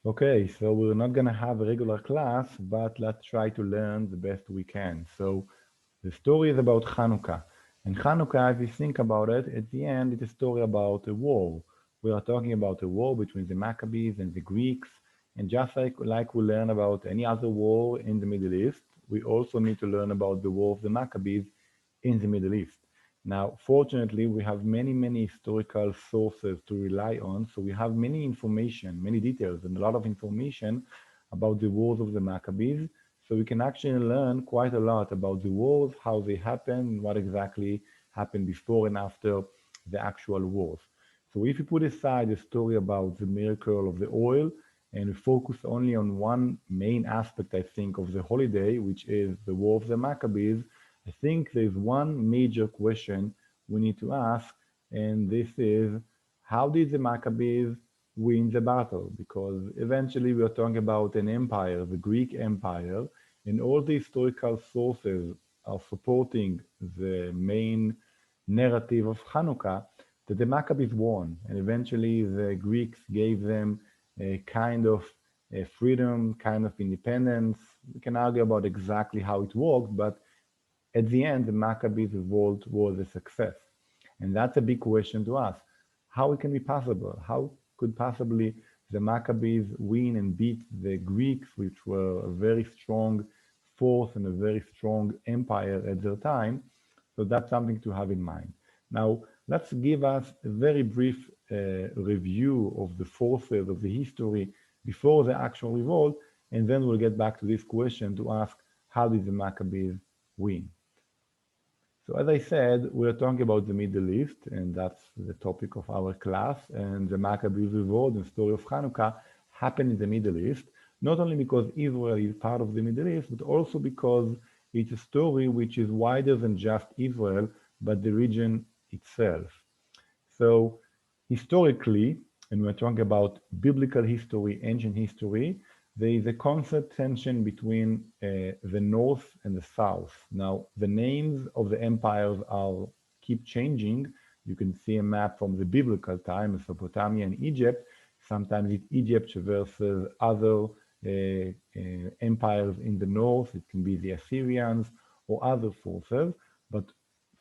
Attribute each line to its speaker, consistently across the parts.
Speaker 1: Okay, so we're not gonna have a regular class, but let's try to learn the best we can. So the story is about Hanukkah. And Hanukkah, if you think about it, at the end, it's a story about a war. We are talking about a war between the Maccabees and the Greeks. And just like we learn about any other war in the Middle East, we also need to learn about the war of the Maccabees in the Middle East. Now, fortunately, we have many, many historical sources to rely on. So we have many information, many details, and a lot of information about the wars of the Maccabees. So we can actually learn quite a lot about the wars, how they happened, what exactly happened before and after the actual wars. So if you put aside the story about the miracle of the oil and we focus only on one main aspect, I think, of the holiday, which is the War of the Maccabees, I think there's one major question we need to ask, and this is how did the Maccabees win the battle? Because eventually we are talking about an empire, the Greek Empire, and all the historical sources are supporting the main narrative of Hanukkah that the Maccabees won, and eventually the Greeks gave them a kind of a freedom, kind of independence. We can argue about exactly how it worked, but at the end, the Maccabees revolt was a success. And that's a big question to ask. How it can be possible? How could possibly the Maccabees win and beat the Greeks, which were a very strong force and a very strong empire at their time? So that's something to have in mind. Now, let's give us a very brief review of the forces of the history before the actual revolt, and then we'll get back to this question to ask how did the Maccabees win? So as I said, we're talking about the Middle East, and that's the topic of our class. And the Maccabees revolt and story of Hanukkah happened in the Middle East, not only because Israel is part of the Middle East, but also because it's a story which is wider than just Israel, but the region itself. So historically, and we're talking about biblical history, ancient history, there is a constant tension between the north and the south. Now, the names of the empires are keep changing. You can see a map from the biblical time, Mesopotamia and Egypt. Sometimes it's Egypt versus other empires in the north. It can be the Assyrians or other forces. But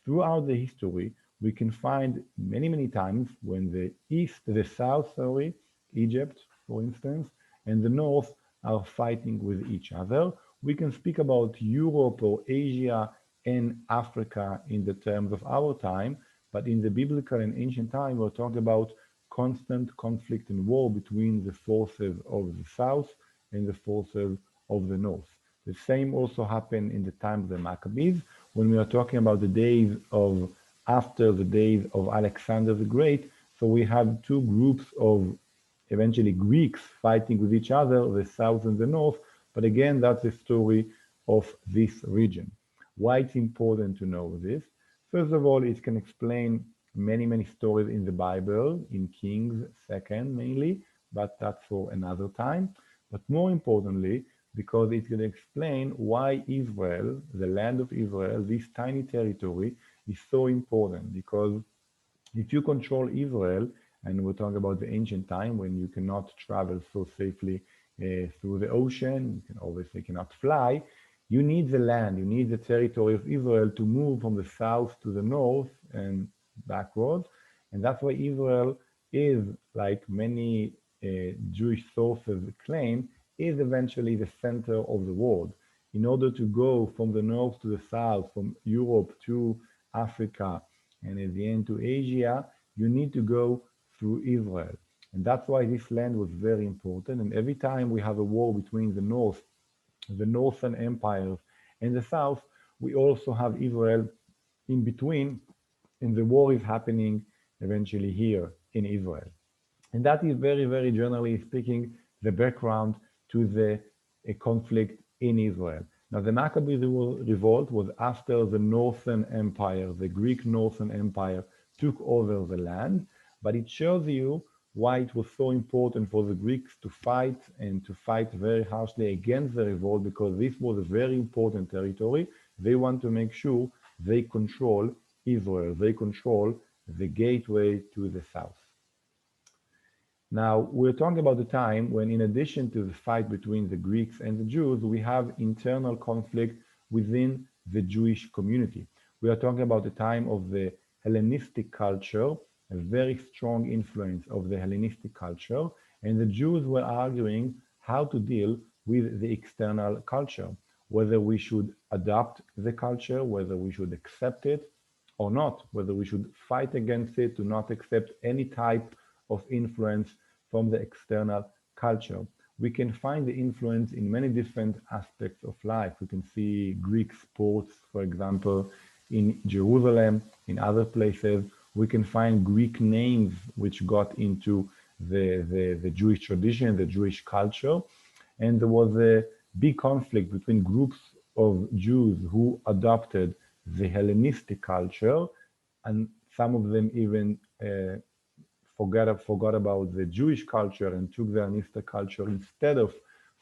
Speaker 1: throughout the history, we can find many, many times when the south, sorry, Egypt, for instance, and the north are fighting with each other. We can speak about Europe or Asia and Africa in the terms of our time, but in the biblical and ancient time, we're talking about constant conflict and war between the forces of the south and the forces of the north. The same also happened in the time of the Maccabees, when we are talking about the days of after the days of Alexander the Great. So we have two groups of eventually Greeks fighting with each other, the south and the north. But again, that's the story of this region. Why it's important to know this? First of all, it can explain many, many stories in the Bible, in Kings, second mainly, but that's for another time. But more importantly, because it can explain why Israel, the land of Israel, this tiny territory, is so important. Because if you control Israel, and we're talking about the ancient time when you cannot travel so safely through the ocean, you can obviously cannot fly, you need the land, you need the territory of Israel to move from the south to the north and backwards. And that's why Israel is, like many Jewish sources claim, is eventually the center of the world. In order to go from the north to the south, from Europe to Africa, and at the end to Asia, you need to go through Israel. And that's why this land was very important. And every time we have a war between the northern empires, and the south, we also have Israel in between, and the war is happening eventually here in Israel. And that is very, very generally speaking, the background to the conflict in Israel. Now, the Maccabees revolt was after the Northern Empire, the Greek Northern Empire, took over the land, but it shows you why it was so important for the Greeks to fight and to fight very harshly against the revolt, because this was a very important territory. They want to make sure they control Israel, they control the gateway to the south. Now, we're talking about the time when, in addition to the fight between the Greeks and the Jews, we have internal conflict within the Jewish community. We are talking about the time of the Hellenistic culture, a very strong influence of the Hellenistic culture, and the Jews were arguing how to deal with the external culture, whether we should adopt the culture, whether we should accept it or not, whether we should fight against it, to not accept any type of influence from the external culture. We can find the influence in many different aspects of life. We can see Greek sports, for example, in Jerusalem, in other places. We can find Greek names which got into the Jewish tradition, the Jewish culture. And there was a big conflict between groups of Jews who adopted the Hellenistic culture, and some of them even forgot about the Jewish culture and took the Hellenistic culture instead of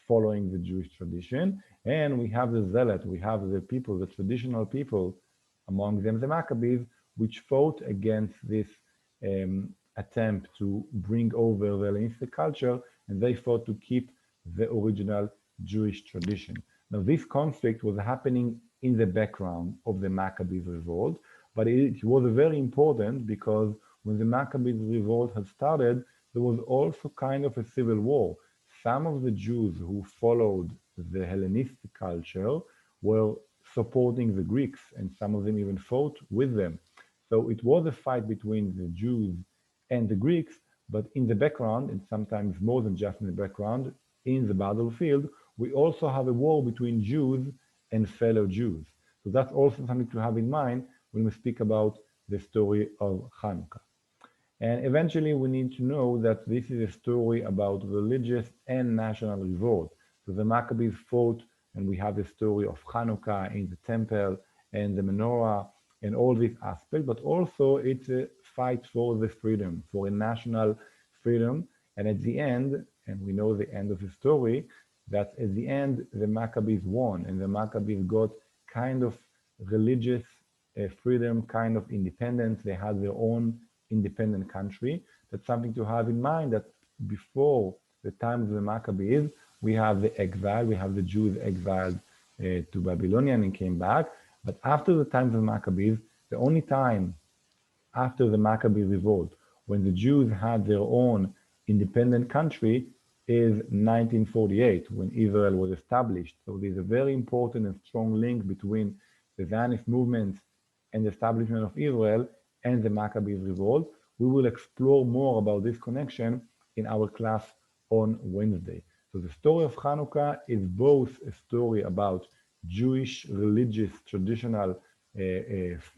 Speaker 1: following the Jewish tradition. And we have the zealot, we have the people, the traditional people, among them the Maccabees, which fought against this attempt to bring over the Hellenistic culture, and they fought to keep the original Jewish tradition. Now, this conflict was happening in the background of the Maccabees revolt, but it was very important because when the Maccabees revolt had started, there was also kind of a civil war. Some of the Jews who followed the Hellenistic culture were supporting the Greeks, and some of them even fought with them. So it was a fight between the Jews and the Greeks, but in the background, and sometimes more than just in the background, in the battlefield, we also have a war between Jews and fellow Jews. So that's also something to have in mind when we speak about the story of Hanukkah. And eventually, we need to know that this is a story about religious and national revolt. So the Maccabees fought, and we have the story of Hanukkah in the temple and the menorah and all these aspects, but also it's a fight for the freedom, for a national freedom. And at the end, and we know the end of the story, that at the end, the Maccabees won, and the Maccabees got kind of religious freedom, kind of independence. They had their own independent country. That's something to have in mind, that before the time of the Maccabees, we have the exile, we have the Jews exiled to Babylonian and came back. But after the time of the Maccabees, the only time after the Maccabee revolt, when the Jews had their own independent country, is 1948, when Israel was established. So there's a very important and strong link between the Zionist movement and the establishment of Israel and the Maccabees revolt. We will explore more about this connection in our class on Wednesday. So the story of Hanukkah is both a story about Jewish religious traditional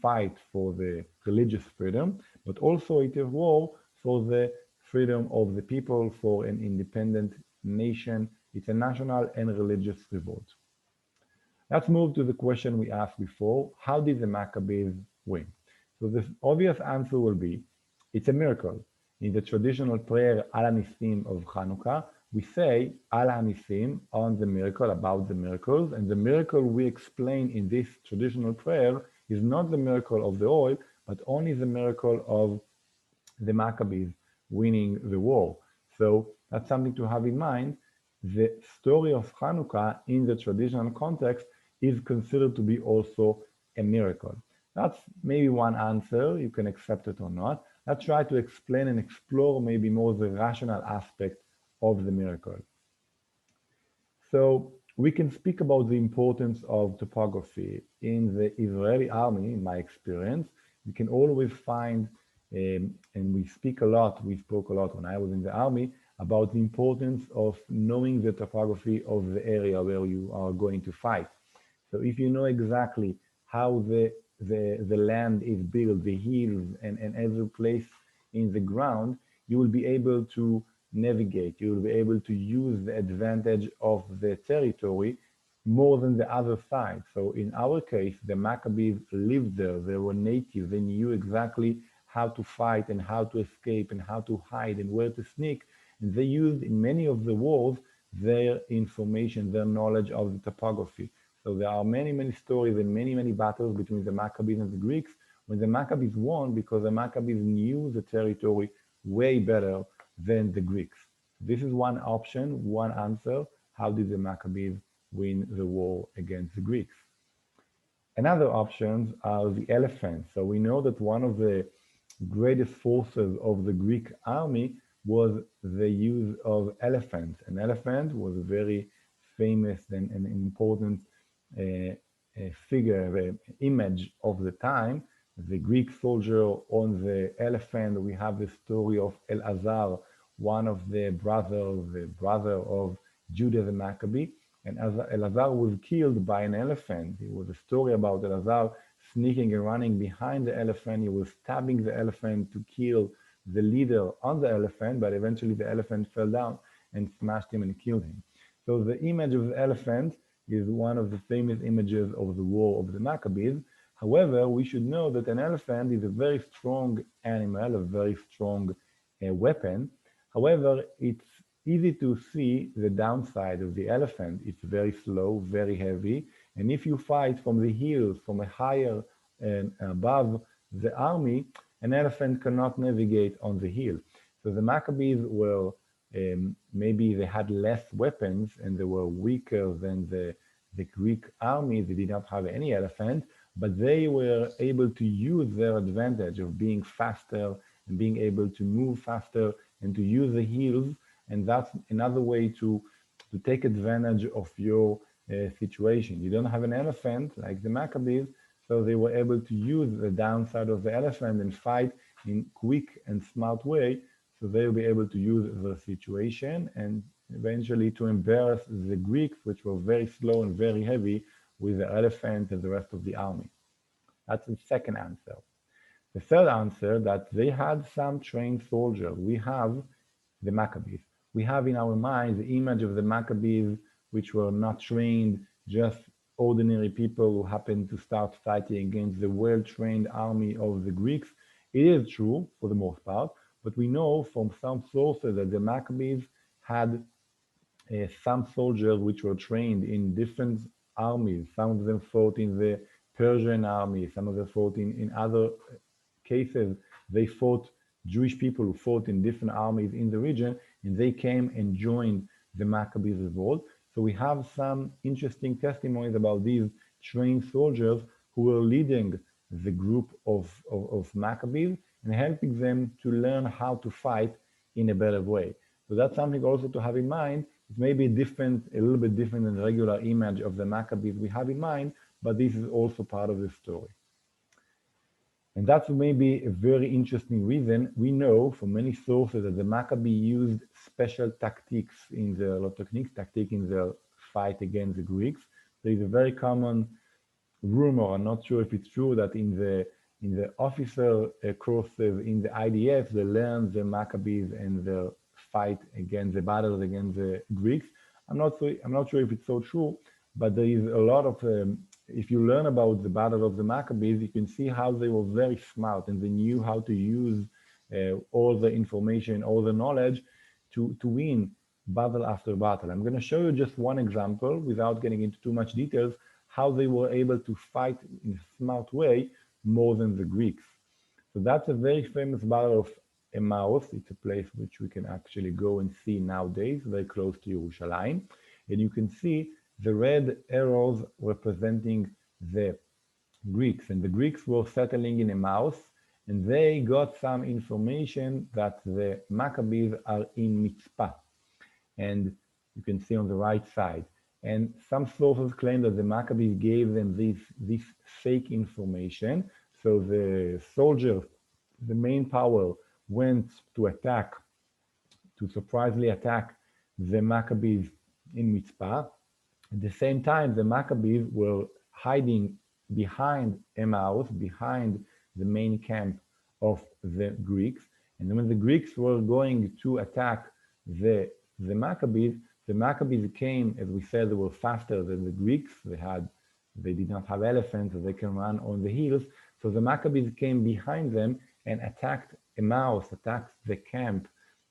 Speaker 1: fight for the religious freedom, but also it is war for the freedom of the people, for an independent nation. It's a national and religious revolt. Let's move to the question we asked before. How did the Maccabees win? So the obvious answer will be, it's a miracle. In the traditional prayer Al HaNisim of Hanukkah, we say Al HaNisim, on the miracle, about the miracles, and the miracle we explain in this traditional prayer is not the miracle of the oil, but only the miracle of the Maccabees winning the war. So that's something to have in mind. The story of Hanukkah in the traditional context is considered to be also a miracle. That's maybe one answer. You can accept it or not. Let's try to explain and explore maybe more the rational aspect of the miracle. So we can speak about the importance of topography. In the Israeli army, in my experience, you can always find, and we spoke a lot when I was in the army, about the importance of knowing the topography of the area where you are going to fight. So if you know exactly how the land is built, the hills and every place in the ground, you will be able to navigate. You will be able to use the advantage of the territory more than the other side. So in our case, the Maccabees lived there. They were native. They knew exactly how to fight and how to escape and how to hide and where to sneak. And they used in many of the wars their information, their knowledge of the topography. So there are many, many stories and many, many battles between the Maccabees and the Greeks when the Maccabees won because the Maccabees knew the territory way better than the Greeks. This is one option, one answer. How did the Maccabees win the war against the Greeks? Another options are the elephants. So we know that one of the greatest forces of the Greek army was the use of elephants. An elephant was a very famous and an important uh, figure, image of the time. The Greek soldier on the elephant. We have the story of Elazar, one of the brother of Judah the Maccabee. And as Elazar was killed by an elephant, it was a story about Elazar sneaking and running behind the elephant. He was stabbing the elephant to kill the leader on the elephant, but eventually the elephant fell down and smashed him and killed him. So the image of the elephant is one of the famous images of the war of the Maccabees. However, we should know that an elephant is a very strong animal, a very strong weapon. However, it's easy to see the downside of the elephant. It's very slow, very heavy, and if you fight from the hills, from a higher and above the army, an elephant cannot navigate on the hill. So the Maccabees were maybe they had less weapons and they were weaker than the Greek army. They did not have any elephant, but they were able to use their advantage of being faster and being able to move faster and to use the hills. And that's another way to take advantage of your situation. You don't have an elephant like the Maccabees, so they were able to use the downside of the elephant and fight in quick and smart way. So they'll be able to use the situation and eventually to embarrass the Greeks, which were very slow and very heavy with the elephant and the rest of the army. That's the second answer. The third answer, that they had some trained soldiers. We have the Maccabees. We have in our minds the image of the Maccabees, which were not trained, just ordinary people who happened to start fighting against the well-trained army of the Greeks. It is true for the most part, but we know from some sources that the Maccabees had some soldiers which were trained in different armies. Some of them fought in the Persian army, some of them fought in other cases. They fought Jewish people who fought in different armies in the region, and they came and joined the Maccabees revolt. So we have some interesting testimonies about these trained soldiers who were leading the group of Maccabees and helping them to learn how to fight in a better way. So that's something also to have in mind. It may be different, a little bit different than the regular image of the Maccabees we have in mind, but this is also part of the story. And that's maybe a very interesting reason. We know from many sources that the Maccabee used special tactics in their tactic in their fight against the Greeks. There is a very common rumor, I'm not sure if it's true, that in the officer courses in the IDF, they learn the Maccabees and their fight against the battles against the Greeks. I'm not sure if it's so true, but there is a lot of if you learn about the battle of the Maccabees, you can see how they were very smart and they knew how to use all the information, all the knowledge to win battle after battle. I'm going to show you just one example without getting into too much details, how they were able to fight in a smart way more than the Greeks. So that's a very famous battle of Emmaus. It's a place which we can actually go and see nowadays, very close to Jerusalem. And you can see the red arrows representing the Greeks. And the Greeks were settling in Emmaus, and they got some information that the Maccabees are in Mitzpah. And you can see on the right side. And some sources claim that the Maccabees gave them this fake information. So the soldiers, the main power, went to attack, to surprisingly attack the Maccabees in Mitzpah. At the same time, the Maccabees were hiding behind Emmaus, behind the main camp of the Greeks. And when the Greeks were going to attack the Maccabees came, as we said, they were faster than the Greeks. They did not have elephants, so they can run on the hills. So the Maccabees came behind them and attacked Emmaus, attacked the camp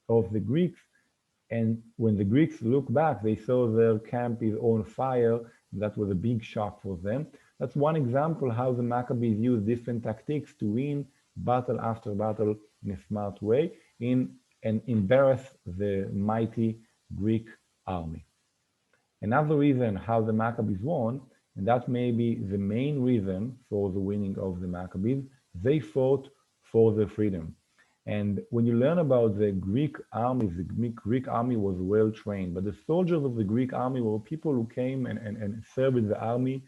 Speaker 1: of the Greeks. And when the Greeks looked back, they saw their camp is on fire. That was a big shock for them. That's one example how the Maccabees used different tactics to win battle after battle in a smart way in and embarrass the mighty Greek army. Another reason how the Maccabees won, and that may be the main reason for the winning of the Maccabees, they fought for their freedom. And when you learn about the Greek armies, the Greek army was well trained, but the soldiers of the Greek army were people who came and served in the army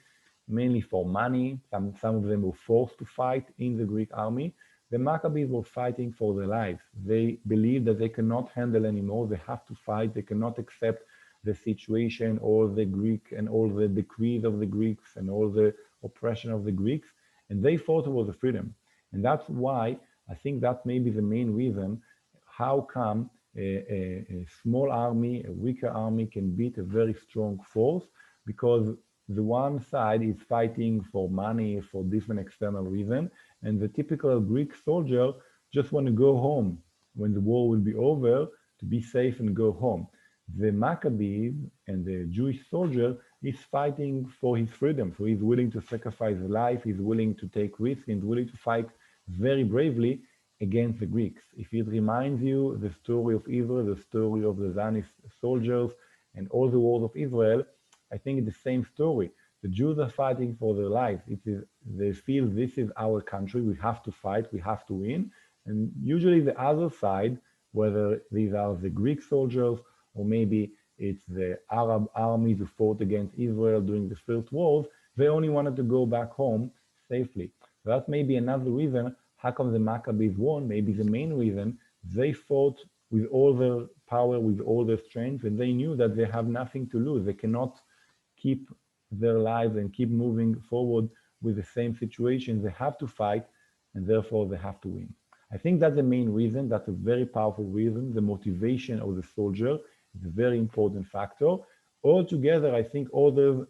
Speaker 1: mainly for money. Some of them were forced to fight in the Greek army. The Maccabees were fighting for their lives. They believed that they cannot handle anymore. They have to fight. They cannot accept the situation, all the Greek and all the decrees of the Greeks and all the oppression of the Greeks. And they fought for the freedom. And that's why I think that may be the main reason how come a small army, a weaker army can beat a very strong force, because the one side is fighting for money, for different external reasons, and the typical Greek soldier just want to go home when the war will be over, to be safe and go home. The Maccabees and the Jewish soldier is fighting for his freedom, so he's willing to sacrifice his life, he's willing to take risks, he's willing to fight very bravely against the Greeks. If it reminds you the story of Israel, the story of the Zionist soldiers and all the wars of Israel, I think it's the same story. The Jews are fighting for their lives. They feel this is our country, we have to fight, we have to win. And usually the other side, whether these are the Greek soldiers or maybe it's the Arab armies who fought against Israel during the first wars, they only wanted to go back home safely. So that may be another reason how come the Maccabees won. Maybe the main reason, they fought with all their power, with all their strength, and they knew that they have nothing to lose. They cannot keep their lives and keep moving forward with the same situation. They have to fight, and therefore they have to win. I think that's the main reason. That's a very powerful reason. The motivation of the soldier is a very important factor. Altogether, I think all the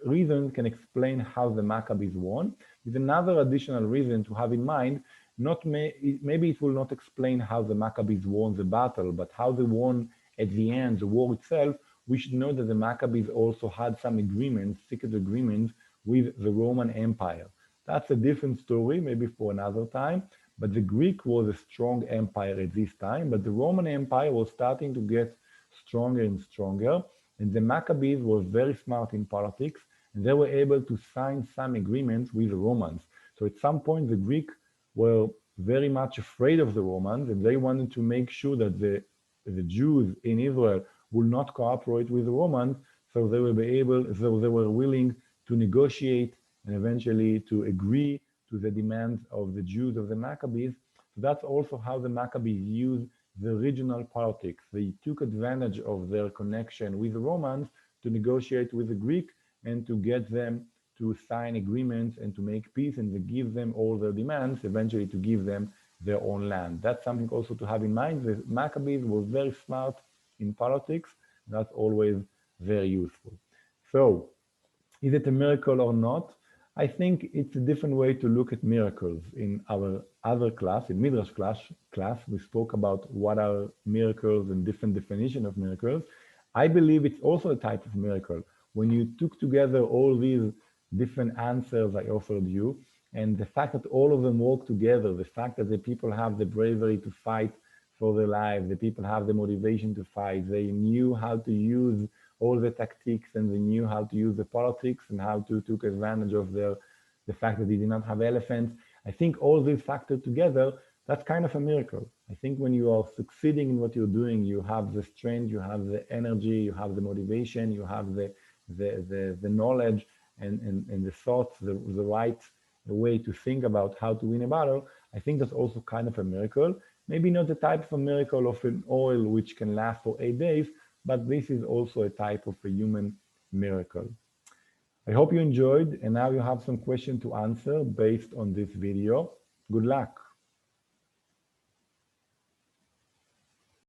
Speaker 1: reasons can explain how the Maccabees won. With another additional reason to have in mind, maybe it will not explain how the Maccabees won the battle, but how they won at the end, the war itself. We should know that the Maccabees also had some agreements, secret agreements with the Roman Empire. That's a different story, maybe for another time, but the Greek was a strong empire at this time, but the Roman Empire was starting to get stronger and stronger, and the Maccabees were very smart in politics, and they were able to sign some agreements with the Romans. So at some point, the Greeks were very much afraid of the Romans, and they wanted to make sure that the Jews in Israel will not cooperate with the Romans, so they were willing to negotiate and eventually to agree to the demands of the Jews of the Maccabees. So that's also how the Maccabees used the regional politics. They took advantage of their connection with the Romans to negotiate with the Greek and to get them to sign agreements and to make peace and to give them all their demands, eventually to give them their own land. That's something also to have in mind. The Maccabees were very smart in politics. That's always very useful. So, is it a miracle or not? I think it's a different way to look at miracles. In our other class, in Midrash class, we spoke about what are miracles and different definition of miracles. I believe it's also a type of miracle. When you took together all these different answers I offered you, and the fact that all of them work together, the fact that the people have the bravery to fight for their lives, the people have the motivation to fight, they knew how to use all the tactics and they knew how to use the politics and how to take advantage of the fact that they did not have elephants. I think all these factors together, that's kind of a miracle. I think when you are succeeding in what you're doing, you have the strength, you have the energy, you have the motivation, you have the knowledge and the thoughts, the right way to think about how to win a battle. I think that's also kind of a miracle. Maybe not the type of a miracle of an oil which can last for 8 days, but this is also a type of a human miracle. I hope you enjoyed, and now you have some questions to answer based on this video. Good luck.